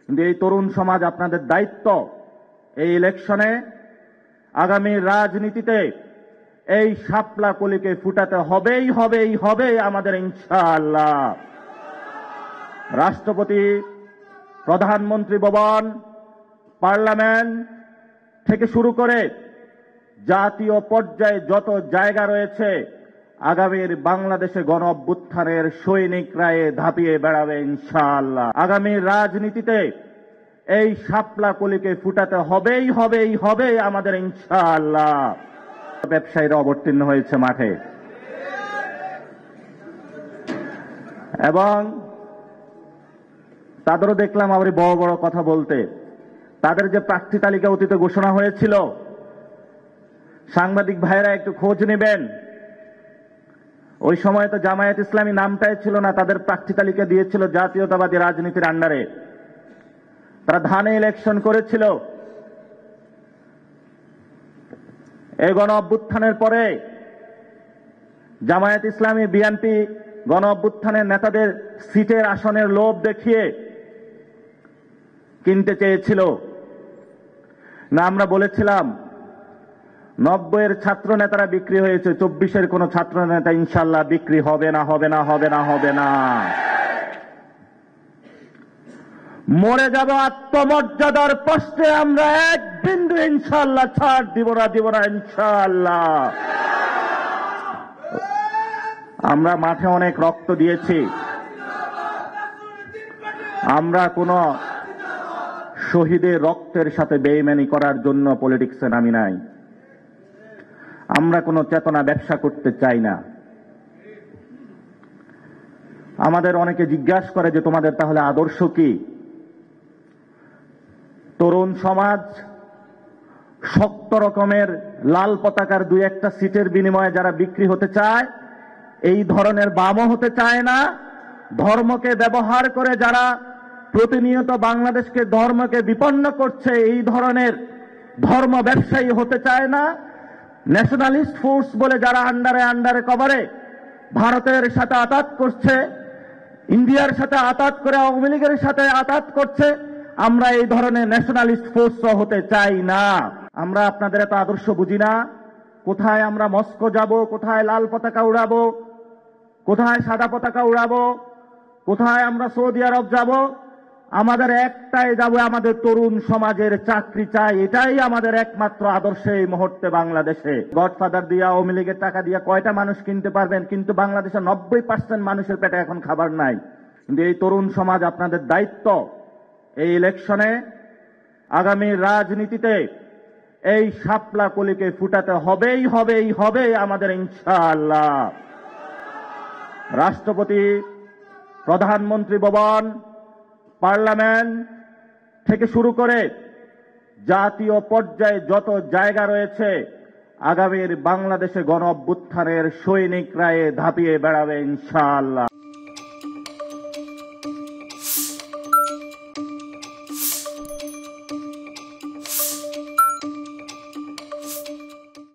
কিন্তু এই তরুণ সমাজ আপনাদের দায়িত্ব এই ইলেকশনে আগামী রাজনীতিতে এই শাপলা কলিকে ফুটাতে হবেই আমাদের ইনশাআল্লাহ। রাষ্ট্রপতি, প্রধানমন্ত্রী ভবন, পার্লামেন্ট থেকে শুরু করে জাতীয় পর্যায়ে যত জায়গা রয়েছে আগামীর বাংলাদেশে গণ অভ্যুত্থানের সৈনিকরা ধাপিয়ে বেড়াবে ইনশাআল্লাহ। আগামীর রাজনীতিতে এই শাপলা কলিকে ফুটাতে হবেই আমাদের ইনশাআল্লাহ। ব্যবসায়ীরা অবতীর্ণ হয়েছে মাঠে এবং তাদেরও দেখলাম আবার বড় বড় কথা বলতে। তাদের যে প্রার্থী তালিকা অতীতে ঘোষণা হয়েছিল, সাংবাদিক ভাইরা একটু খোঁজ নেবেন। ওই সময় তো জামায়াত ইসলামী নামটাই ছিল না, তাদের প্রার্থী তালিকা দিয়েছিল জাতীয়তাবাদী রাজনীতির আন্ডারে। তারা ধানে ইলেকশন করেছিল। এই গণ অভ্যুত্থানের পরে জামায়াত ইসলামী, বিএনপি গণ অভ্যুত্থানের নেতাদের সিটের আসনের লোভ দেখিয়ে কিনতে চেয়েছিল না। আমরা বলেছিলাম 90-এর ছাত্র নেতারা বিক্রি হয়েছে, 24-এর কোন ছাত্র নেতা ইনশাআল্লাহ বিক্রি হবে না। মরে যাব আত্মমর্যাদার প্রশ্নে আমরা এক বিন্দু ইনশাআল্লাহ ছাড় দিব না ইনশাআল্লাহ। আমরা মাঠে অনেক রক্ত দিয়েছি। আমরা কোন শহীদের রক্তের সাথে বেইমানি করার জন্য পলিটিক্সে নামি নাই। আমরা কোন চেতনা ব্যবসা করতে চাই না। আমাদের অনেকে জিজ্ঞাসা করে যে তোমাদের তাহলে আদর্শ কি? তরুণ সমাজ শক্ত রকমের লাল পতাকার 2-1টা সিটের বিনিময়ে যারা বিক্রি হতে চায়, এই ধরনের বামও হতে চায় না। ধর্মকে ব্যবহার করে যারা প্রতিনিয়ত বাংলাদেশকে ধর্মকে বিপন্ন করছে, এই ধরনের ধর্ম ব্যবসায়ী হতে চায় না। ন্যাশনালিস্ট ফোর্স বলে যারা আন্ডারে কভারে ভারতের সাথে আতাত করছে, ইন্ডিয়ার সাথে আতাত করে আওয়ামী লীগের সাথে আতাত করছে, আমরা এই ধরনের ন্যাশনালিস্ট ফোর্স হতে চাই না। আমরা আপনাদের এত আদর্শ বুঝি না। কোথায় আমরা মস্কো যাব, কোথায় লাল পতাকা উড়াবো, কোথায় সাদা পতাকা উড়াবো, কোথায় আমরা সৌদি আরব যাব, আমাদের একটাই যাব, আমাদের তরুণ সমাজের চাকরি চাই। এটাই আমাদের একমাত্র আদর্শ এই মুহূর্তে বাংলাদেশে। গডফাদার দিয়ে, আওয়ামী লীগের টাকা দিয়ে কয়টা মানুষ কিনতে পারবেন? কিন্তু বাংলাদেশের 90% মানুষের পেটে এখন খাবার নাই। কিন্তু এই তরুণ সমাজ আপনাদের দায়িত্ব এই ইলেকশনে আগামী রাজনীতিতে এই শাপলা কলিকে ফুটাতে হবেই আমাদের ইনশাআল্লাহ। রাষ্ট্রপতি, প্রধানমন্ত্রী ভবন, পার্লামেন্ট থেকে শুরু করে জাতীয় পর্যায়ে যত জায়গা রয়েছে আগামীর বাংলাদেশে গণ অভ্যুত্থানের সৈনিকরা ধাপিয়ে বেড়াবে ইনশাআল্লাহ।